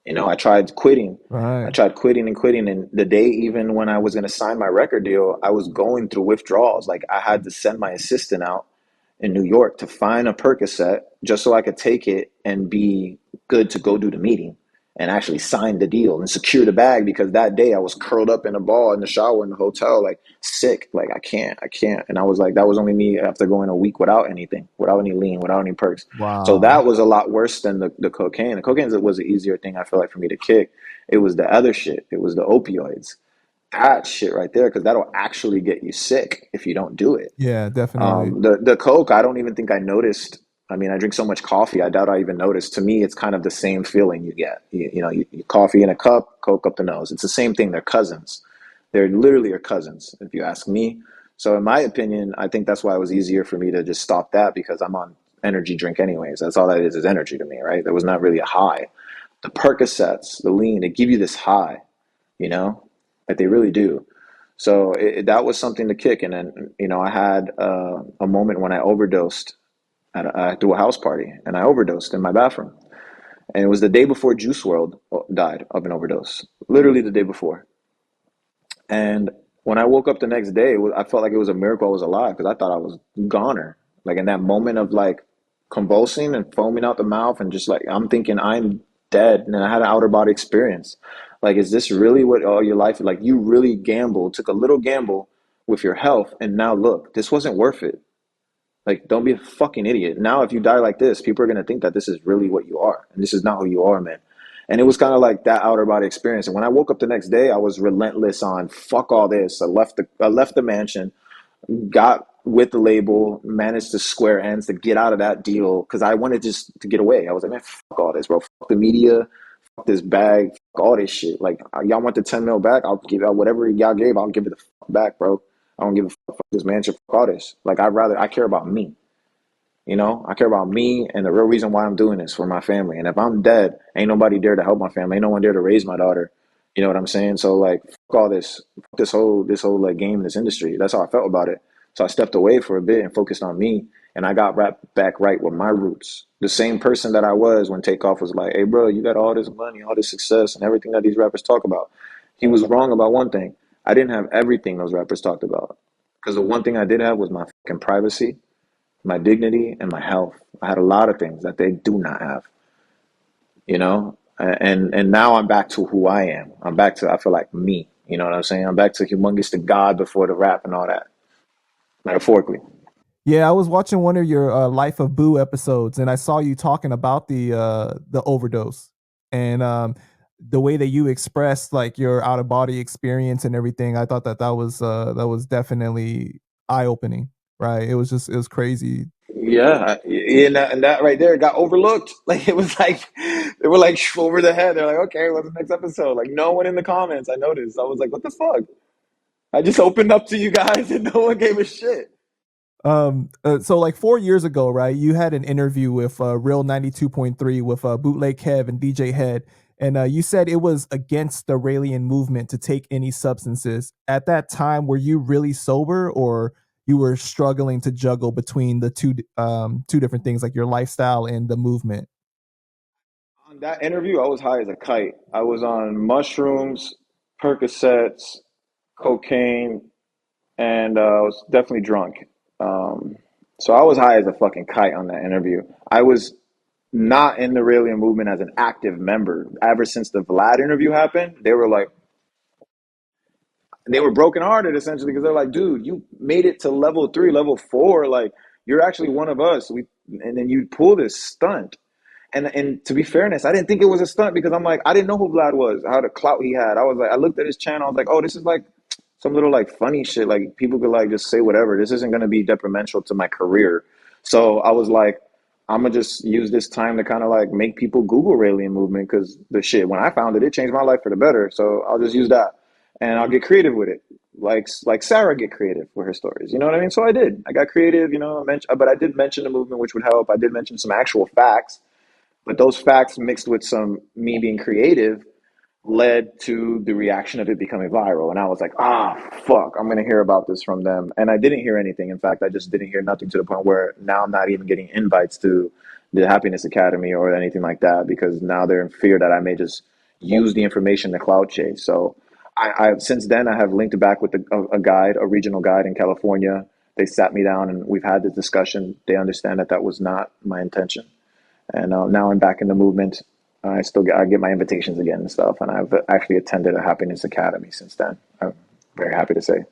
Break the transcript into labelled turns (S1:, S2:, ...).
S1: You know, I tried quitting. I
S2: Right.
S1: tried quitting and quitting. And the day even when I was going to sign my record deal, I was going through withdrawals. Like I had to send my assistant out in New York to find a Percocet just so I could take it and be good to go do the meeting and actually sign the deal and secure the bag because that day I was curled up in a ball in the shower in the hotel, like sick, like I can't. And I was like, that was only me after going a week without anything, without any lean, without any perks. So
S2: Wow.
S1: that was a lot worse than the cocaine. The cocaine was an easier thing I feel like for me to kick. It was the other shit. It was the opioids. That shit right there, because that'll actually get you sick if you don't do it.
S2: Yeah, definitely.
S1: The Coke, I don't even think I noticed. I mean, I drink so much coffee, I doubt I even noticed. To me, it's kind of the same feeling you get. You coffee in a cup, Coke up the nose. It's the same thing. They're cousins. They're literally your cousins, if you ask me. So, in my opinion, I think that's why it was easier for me to just stop that because I'm on energy drink anyways. That's all that is energy to me, right? There was not really a high. The Percocets, the lean, they give you this high, you know, like they really do. So that was something to kick. And then, I had a moment when I overdosed through a house party and I overdosed in my bathroom. And it was the day before Juice World died of an overdose, literally the day before. And when I woke up the next day, I felt like it was a miracle I was alive because I thought I was goner. Like in that moment of like convulsing and foaming out the mouth, and just like I'm thinking I'm dead, and I had an outer body experience. Like, is this really what all your life? Like, you really gambled, took a little gamble with your health, and now look, this wasn't worth it. Like, don't be a fucking idiot. Now, if you die like this, people are gonna think that this is really what you are, and this is not who you are, man. And it was kind of like that outer body experience. And when I woke up the next day, I was relentless on fuck all this. I left the mansion, got with the label, managed to square ends to get out of that deal because I wanted just to get away. I was like, man, fuck all this, bro. Fuck the media, fuck this bag, fuck all this shit. Like, y'all want the 10 mil back? I'll give y'all whatever y'all gave. I'll give it the fuck back, bro. I don't give a fuck. Fuck this mansion, fuck all this. Like, I care about me. I care about me and the real reason why I'm doing this for my family. And if I'm dead, ain't nobody there to help my family. Ain't no one there to raise my daughter. You know what I'm saying? So like, fuck all this, fuck this whole like game, this industry. That's how I felt about it. So I stepped away for a bit and focused on me. And I got back right with my roots. The same person that I was when Takeoff was like, "Hey, bro, you got all this money, all this success, and everything that these rappers talk about." He was wrong about one thing. I didn't have everything those rappers talked about. Because the one thing I did have was my fucking privacy, my dignity, and my health. I had a lot of things that they do not have, and now I'm back to who I am. I'm back to, I feel like, me. You know what I'm saying? I'm back to humongous to God before the rap and all that, metaphorically.
S2: Yeah, I was watching one of your Life of Boo episodes, and I saw you talking about the overdose and the way that you expressed like your out of body experience and everything. I thought that was definitely eye opening. Right? It was crazy.
S1: Yeah, and that right there got overlooked. Like it was like they were like over the head. They're like, okay, what's the next episode? Like no one in the comments. I noticed. I was like, what the fuck? I just opened up to you guys and no one gave a shit.
S2: So like 4 years ago, right? You had an interview with Real 92.3 with Bootleg Kev and DJ Head, and you said it was against the Raelian movement to take any substances. At that time, were you really sober, or you were struggling to juggle between the two different things, like your lifestyle and the movement?
S1: On that interview, I was high as a kite. I was on mushrooms, Percocets, cocaine, and I was definitely drunk. Um, so I was high as a fucking kite on that interview. I was not in the Raelian movement as an active member. Ever since the Vlad interview happened, they were brokenhearted essentially because they're like, dude, you made it to level 3, level 4, like you're actually one of us. And then you pull this stunt. And to be fairness, I didn't think it was a stunt because I'm like, I didn't know who Vlad was, how the clout he had. I was like, I looked at his channel, I was like, oh, this is like some little like funny shit. Like people could like just say whatever. This isn't gonna be detrimental to my career. So I was like, I'm gonna just use this time to kind of like make people Google Raelian movement because the shit when I found it, it changed my life for the better. So I'll just use that and I'll get creative with it. Like Sarah get creative with her stories. You know what I mean? So I did. I got creative. But I did mention the movement, which would help. I did mention some actual facts, but those facts mixed with some me being creative led to the reaction of it becoming viral. And I was like, fuck, I'm going to hear about this from them. And I didn't hear anything. In fact, I just didn't hear nothing to the point where now I'm not even getting invites to the Happiness Academy or anything like that, because now they're in fear that I may just use the information to cloud chase. So I since then I have linked back with a guide, a regional guide in California. They sat me down and we've had this discussion. They understand that that was not my intention, and now I'm back in the movement. I get my invitations again and stuff, and I've actually attended a Happiness Academy since then. I'm very happy to say.